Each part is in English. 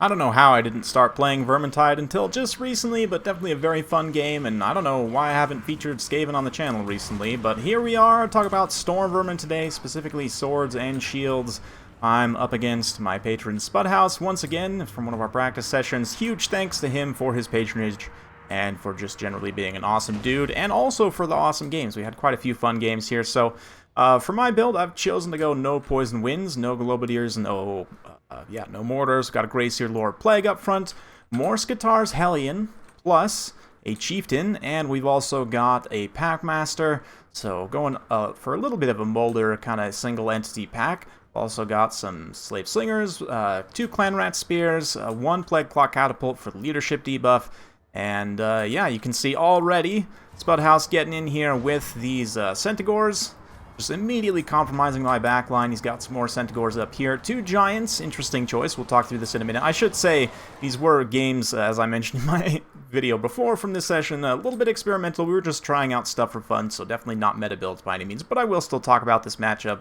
I don't know how I didn't start playing Vermintide until just recently, but definitely a very fun game, and I don't know why I haven't featured Skaven on the channel recently, but here we are, talk about Stormvermin today, specifically swords and shields. I'm up against my patron Spudhouse once again from one of our practice sessions. Huge thanks to him for his patronage and for just generally being an awesome dude, and also for the awesome games. We had quite a few fun games here, so for my build, I've chosen to go no Poison Winds, no Globadiers, no Mortars. Got a Gracier Lord Plague up front, more Skatar's Hellion, plus a Chieftain, and we've also got a Packmaster, so going for a little bit of a Molder kind of single entity pack. Also got some Slave Slingers, 2 Clan Rat Spears, 1 Plague Clock Catapult for the leadership debuff, and yeah, you can see already Spudhouse getting in here with these Centaurs. Just immediately compromising my backline. He's got some more Centaurs up here. 2 Giants, interesting choice. We'll talk through this in a minute. I should say these were games, as I mentioned in my video before from this session, a little bit experimental. We were just trying out stuff for fun, so definitely not meta builds by any means. But I will still talk about this matchup.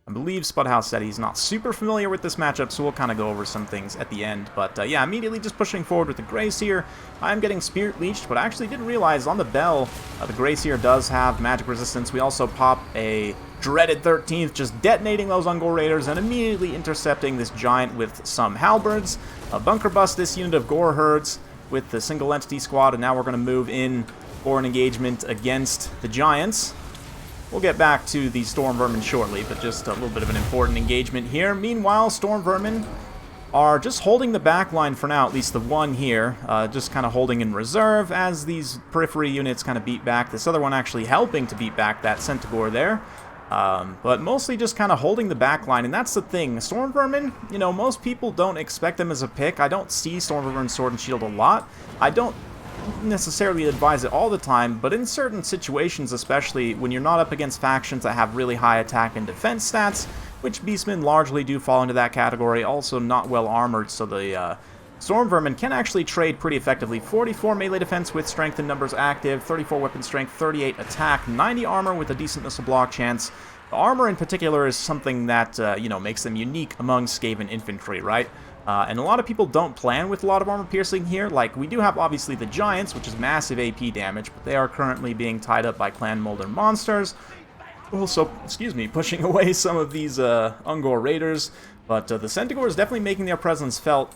I believe Spudhouse said he's not super familiar with this matchup, so we'll kind of go over some things at the end. But yeah, immediately just pushing forward with the Gracier. I'm getting Spirit Leeched, but I actually didn't realize on the bell the Gracier does have magic resistance. We also pop a dreaded 13th, just detonating those Ungor Raiders and immediately intercepting this Giant with some Halberds. Bunker bust this unit of Gore Herds with the single entity squad, and now we're going to move in for an engagement against the Giants. We'll get back to the Stormvermin shortly, but just a little bit of an important engagement here. Meanwhile, Stormvermin are just holding the back line for now, at least the one here, just kind of holding in reserve as these periphery units kind of beat back. This other one actually helping to beat back that Centaur there. But mostly just kind of holding the back line, and that's the thing. Stormvermin, you know, most people don't expect them as a pick. I don't see Stormvermin Sword and Shield a lot. I don't necessarily advise it all the time, but in certain situations, especially when you're not up against factions that have really high attack and defense stats, which Beastmen largely do fall into that category, also not well armored, so the Stormvermin can actually trade pretty effectively. 44 melee defense with strength and numbers active, 34 weapon strength, 38 attack, 90 armor with a decent missile block chance. The armor in particular is something that, you know, makes them unique among Skaven infantry, right? And a lot of people don't plan with a lot of armor piercing here. Like, we do have obviously the Giants, which is massive AP damage, but they are currently being tied up by Clan Molder monsters. Also, excuse me, pushing away some of these Ungor Raiders, but the Centaur is definitely making their presence felt.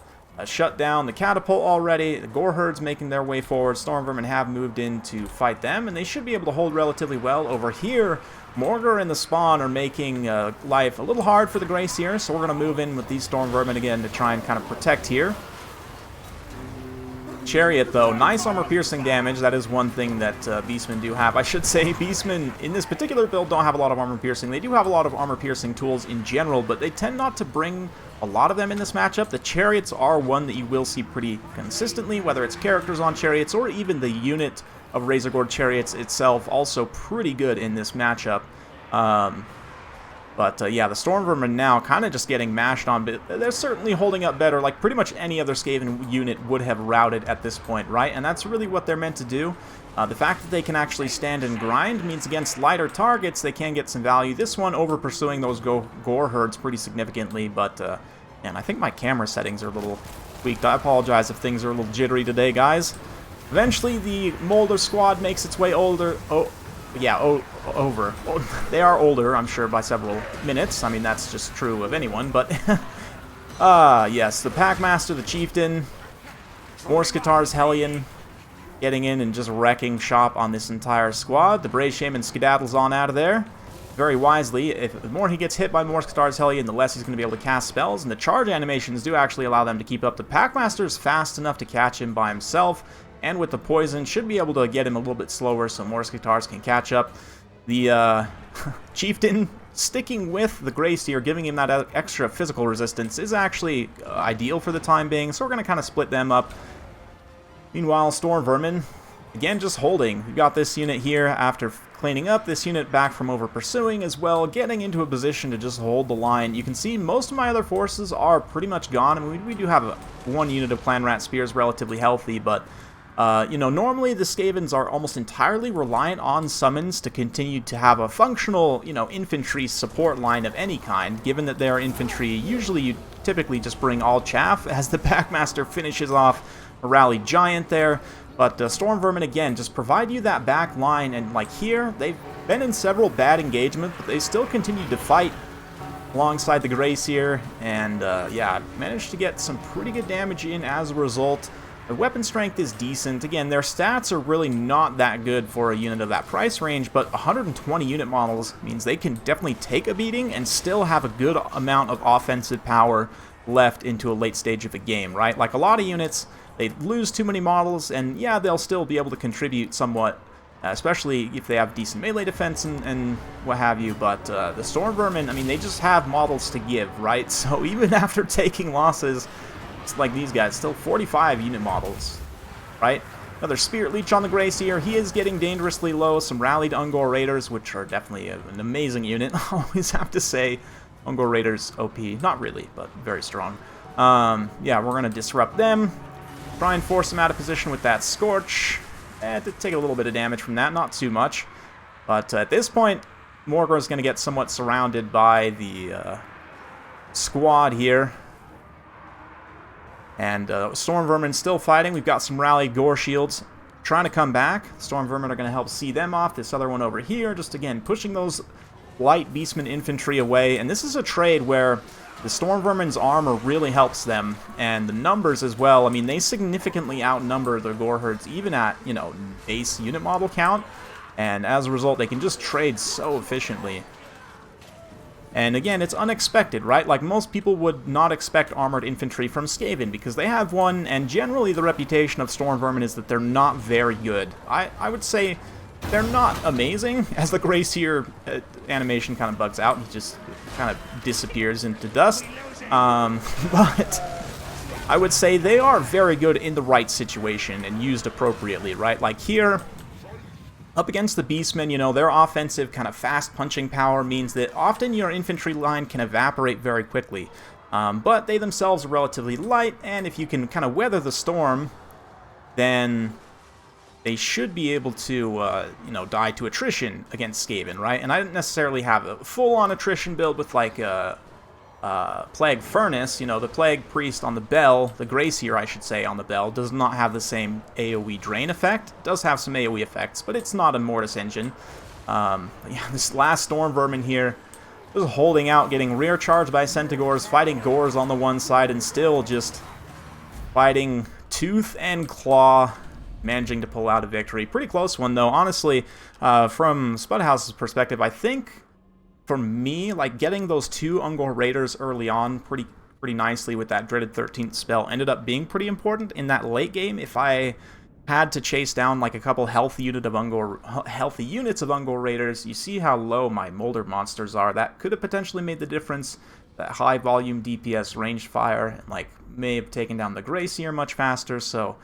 Shut down the Catapult already, the Gore Herds making their way forward. Stormvermin have moved in to fight them, and they should be able to hold relatively well. Over here, Morgar and the Spawn are making life a little hard for the Gracier, so we're going to move in with these Stormvermin again to try and kind of protect here. Chariot, though, nice armor-piercing damage. That is one thing that Beastmen do have. I should say Beastmen, in this particular build, don't have a lot of armor-piercing. They do have a lot of armor-piercing tools in general, but they tend not to bring a lot of them in this matchup. The Chariots are one that you will see pretty consistently, whether it's characters on Chariots or even the unit of Razorgord Chariots itself, also pretty good in this matchup. But yeah, the Stormvermin now kind of just getting mashed on, but they're certainly holding up better, like pretty much any other Skaven unit would have routed at this point, right? And that's really what they're meant to do. The fact that they can actually stand and grind means against lighter targets, they can get some value. This one over pursuing those Gore Herds pretty significantly, but man, I think my camera settings are a little tweaked. I apologize if things are a little jittery today, guys. Eventually, the Molder squad makes its way over. They are older, I'm sure, by several minutes. I mean, that's just true of anyone, but yes, the Packmaster, the Chieftain, more Skatar's Hellion, getting in and just wrecking shop on this entire squad. The Brave Shaman skedaddles on out of there very wisely. The more he gets hit by more Skatar's Hellion, the less he's going to be able to cast spells, and the charge animations do actually allow them to keep up. The Packmaster is fast enough to catch him by himself, and with the poison, should be able to get him a little bit slower so more Skatars can catch up. The Chieftain sticking with the Gracier, giving him that extra physical resistance, is actually ideal for the time being, so we're going to kind of split them up. Meanwhile, Stormvermin, again, just holding. We've got this unit here after cleaning up, this unit back from over pursuing as well, getting into a position to just hold the line. You can see most of my other forces are pretty much gone. I mean, we do have one unit of Clan Rat Spears relatively healthy, but You know, normally the Skavens are almost entirely reliant on summons to continue to have a functional, you know, infantry support line of any kind. Given that they are infantry, usually you typically just bring all chaff as the Packmaster finishes off a rally giant there. But Stormvermin, again, just provide you that back line, and like here, they've been in several bad engagements, but they still continue to fight alongside the Gracier, and yeah, managed to get some pretty good damage in as a result. Their weapon strength is decent. Again, their stats are really not that good for a unit of that price range, but 120 unit models means they can definitely take a beating and still have a good amount of offensive power left into a late stage of a game, right? Like a lot of units, they lose too many models, and yeah, they'll still be able to contribute somewhat, especially if they have decent melee defense and what have you, but the Stormvermin, I mean, they just have models to give, right? So even after taking losses, it's like these guys, still 45 unit models, right? Another Spirit Leech on the Gracier. He is getting dangerously low. Some Rallied Ungor Raiders, which are definitely an amazing unit. I always have to say, Ungor Raiders OP. Not really, but very strong. Yeah, we're going to disrupt them. Try and force them out of position with that Scorch. To take a little bit of damage from that, not too much. But at this point, Morgor is going to get somewhat surrounded by the squad here. And Stormvermin still fighting. We've got some rallied Gore Shields trying to come back. Stormvermin are going to help see them off. This other one over here, just again, pushing those light Beastmen infantry away. And this is a trade where the Stormvermin's armor really helps them, and the numbers as well. I mean, they significantly outnumber the Gore Herds, even at, you know, base unit model count. And as a result, they can just trade so efficiently. And again, it's unexpected, right? Like, most people would not expect armored infantry from Skaven, because they have one, and generally the reputation of Stormvermin is that they're not very good. I would say they're not amazing, as the Gracier animation kind of bugs out. He just kind of disappears into dust. But I would say they are very good in the right situation and used appropriately, right? Like here, up against the Beastmen, you know, their offensive kind of fast punching power means that often your infantry line can evaporate very quickly. But they themselves are relatively light, and if you can kind of weather the storm, then they should be able to, you know, die to attrition against Skaven, right? And I didn't necessarily have a full-on attrition build with, like, a Plague Furnace. You know, the Plague Priest on the Bell, the Gracier, I should say, on the Bell, does not have the same AoE drain effect. It does have some AoE effects, but it's not a Mortis engine. Yeah, this last Stormvermin here was holding out, getting rear charged by Centaurs, fighting Gores on the one side, and still just fighting tooth and claw, managing to pull out a victory. Pretty close one, though. Honestly, from Spudhouse's perspective, I think, for me, like, getting those two Ungor Raiders early on pretty nicely with that dreaded 13th spell ended up being pretty important in that late game. If I had to chase down, like, a couple healthy units of Ungor Raiders, you see how low my Molder monsters are. That could have potentially made the difference. That high volume DPS ranged fire, and, like, may have taken down the Gracier much faster, so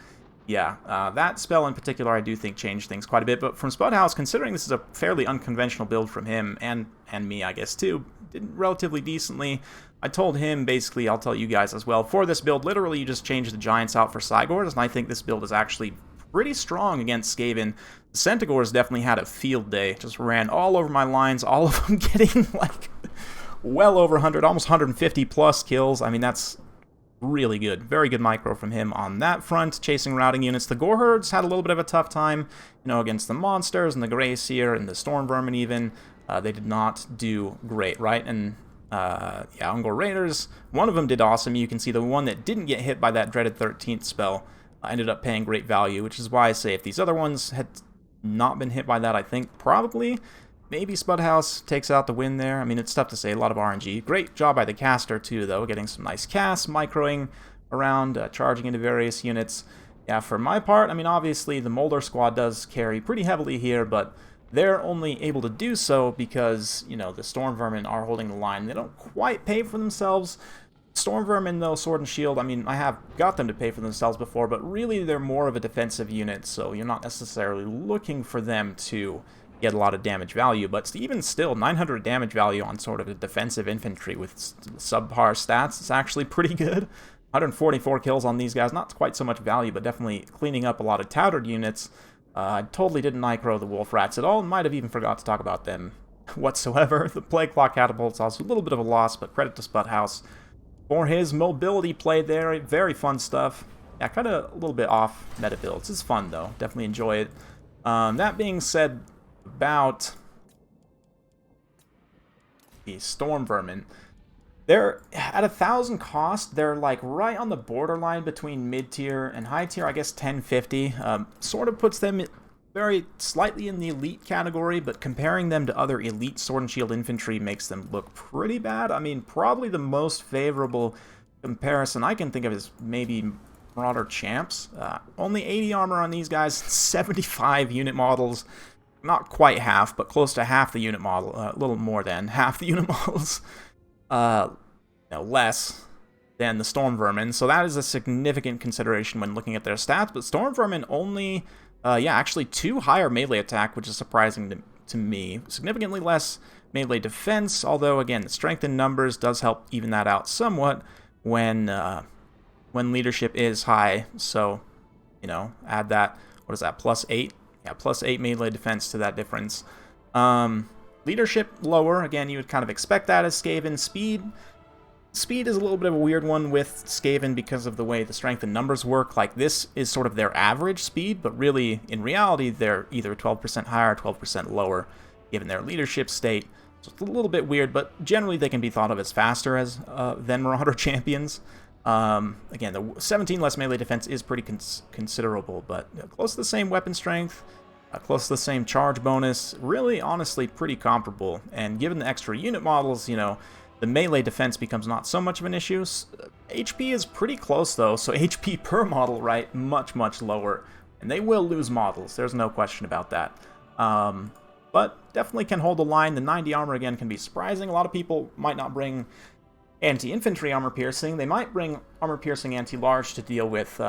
yeah, that spell in particular I do think changed things quite a bit. But from Spudhouse, considering this is a fairly unconventional build from him, and me, I guess, too, did relatively decently. I told him, basically, I'll tell you guys as well, for this build, literally you just change the Giants out for Cygors, and I think this build is actually pretty strong against Skaven. The Centaurs definitely had a field day. Just ran all over my lines, all of them getting, like, well over 100, almost 150 plus kills. I mean, that's really good. Very good micro from him on that front, chasing routing units. The Gore Herds had a little bit of a tough time, you know, against the monsters and the Gracier and the Stormvermin even. They did not do great, right? And, yeah, Ungor Raiders, one of them did awesome. You can see the one that didn't get hit by that dreaded 13th spell ended up paying great value, which is why I say if these other ones had not been hit by that, I think probably maybe Spudhouse takes out the win there. I mean, it's tough to say. A lot of RNG. Great job by the caster, too, though. Getting some nice casts, microing around, charging into various units. Yeah, for my part, I mean, obviously, the Molder squad does carry pretty heavily here, but they're only able to do so because, you know, the Stormvermin are holding the line. They don't quite pay for themselves. Stormvermin, though, Sword and Shield, I mean, I have got them to pay for themselves before, but really they're more of a defensive unit, so you're not necessarily looking for them to get a lot of damage value, but even still, 900 damage value on sort of a defensive infantry with subpar stats is actually pretty good. 144 kills on these guys, not quite so much value, but definitely cleaning up a lot of touted units. I totally didn't micro the wolf rats at all, and might have even forgot to talk about them whatsoever. The Plague Claw Catapult's also a little bit of a loss, but credit to Sputhouse for his mobility play there. Very fun stuff. Yeah, kind of a little bit off meta builds. It's fun, though. Definitely enjoy it. That being said, about the Stormvermin, they're at 1,000 cost. They're like right on the borderline between mid tier and high tier. I guess 1050 sort of puts them very slightly in the elite category, but comparing them to other elite Sword and Shield infantry makes them look pretty bad. I mean, probably the most favorable comparison I can think of is maybe Marauder Champs. Only 80 armor on these guys, 75 unit models. Not quite half, but close to half the unit model. A little more than half the unit models. Less than the Stormvermin, so that is a significant consideration when looking at their stats. But Stormvermin only, actually 2 higher melee attack, which is surprising to me. Significantly less melee defense, although again, the strength in numbers does help even that out somewhat when leadership is high. So, add that. What is that? +8. Yeah, +8 melee defense to that difference. Leadership lower, again, you would kind of expect that as Skaven. Speed is a little bit of a weird one with Skaven because of the way the strength and numbers work. Like, this is sort of their average speed, but really, in reality, they're either 12% higher or 12% lower, given their leadership state. So it's a little bit weird, but generally they can be thought of as faster than Marauder Champions. Again, the 17 less melee defense is pretty considerable, but close to the same weapon strength, close to the same charge bonus, really, honestly, pretty comparable. And given the extra unit models, the melee defense becomes not so much of an issue. HP is pretty close, though, so HP per model, right, much, much lower. And they will lose models, there's no question about that. But definitely can hold the line. The 90 armor, again, can be surprising. A lot of people might not bring anti-infantry armor piercing. They might bring armor piercing anti-large to deal with,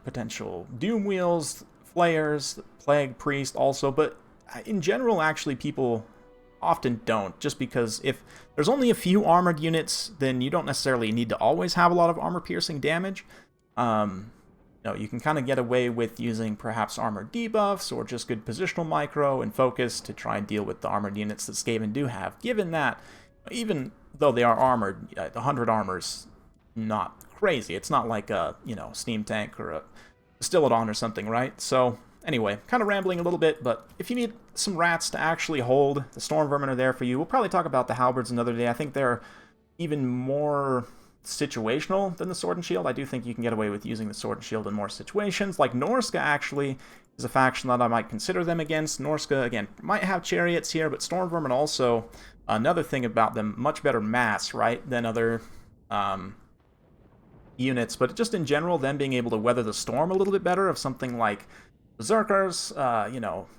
potential doom wheels, flayers, plague priest also, but in general, actually, people often don't, just because if there's only a few armored units, then you don't necessarily need to always have a lot of armor-piercing damage. You can kind of get away with using perhaps armored debuffs or just good positional micro and focus to try and deal with the armored units that Skaven do have, given that, even though they are armored, 100 armor's not crazy. It's not like a, steam tank or a Stilodon or something, right? So, anyway, kind of rambling a little bit, but if you need some rats to actually hold, the Stormvermin are there for you. We'll probably talk about the Halberds another day. I think they're even more situational than the Sword and Shield. I do think you can get away with using the Sword and Shield in more situations. Like Norska, actually, is a faction that I might consider them against. Norska, again, might have chariots here, but Stormvermin also, another thing about them, much better mass, right, than other units. But just in general, them being able to weather the storm a little bit better of something like Berserkers,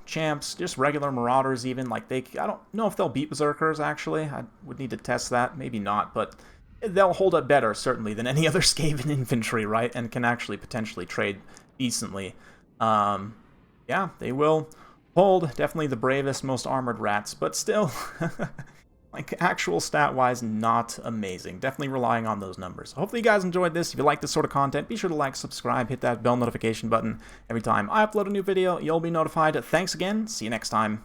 Champs, just regular Marauders even. Like, I don't know if they'll beat Berserkers, actually. I would need to test that. Maybe not, but they'll hold up better, certainly, than any other Skaven infantry, right? And can actually potentially trade decently. Yeah, they will hold. Definitely the bravest, most armored rats, but still, like, actual stat-wise, not amazing. Definitely relying on those numbers. Hopefully you guys enjoyed this. If you like this sort of content, be sure to like, subscribe, hit that bell notification button. Every time I upload a new video, you'll be notified. Thanks again. See you next time.